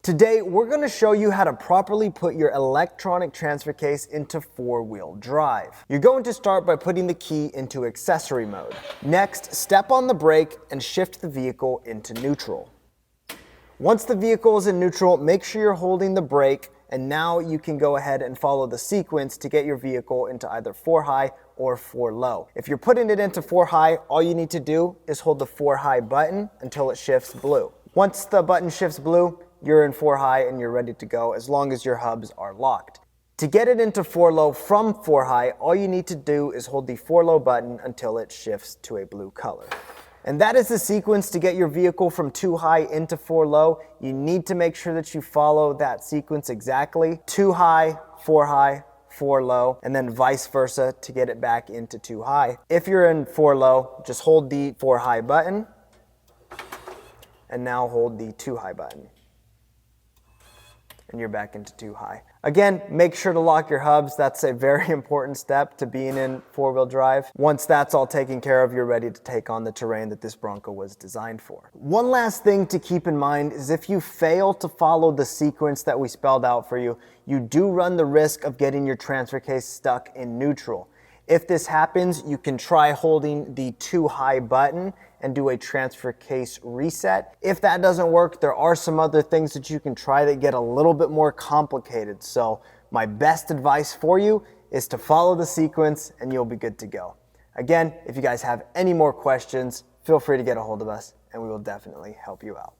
Today, we're going to show you how to properly put your electronic transfer case into four-wheel drive. You're going to start by putting the key into accessory mode. Next, step on the brake and shift the vehicle into neutral. Once the vehicle is in neutral, make sure you're holding the brake, and now you can go ahead and follow the sequence to get your vehicle into either 4 high or 4 low. If you're putting it into 4 high, all you need to do is hold the 4 high button until it shifts blue. Once the button shifts blue, you're in 4 high and you're ready to go as long as your hubs are locked. To get it into 4 low from 4 high, all you need to do is hold the 4 low button until it shifts to a blue color. And that is the sequence to get your vehicle from 2 high into 4 low. You need to make sure that you follow that sequence exactly. 2 high, 4 low, and then vice versa to get it back into 2 high. If you're in 4 low, just hold the 4 high button and now hold the 2 high button. And you're back into 2 high. Again, make sure to lock your hubs. That's a very important step to being in 4-wheel drive. Once that's all taken care of, you're ready to take on the terrain that this Bronco was designed for. One last thing to keep in mind is if you fail to follow the sequence that we spelled out for you, you do run the risk of getting your transfer case stuck in neutral. If this happens, you can try holding the 2 high button and do a transfer case reset. If that doesn't work, there are some other things that you can try that get a little bit more complicated. So my best advice for you is to follow the sequence and you'll be good to go. Again, if you guys have any more questions, feel free to get a hold of us and we will definitely help you out.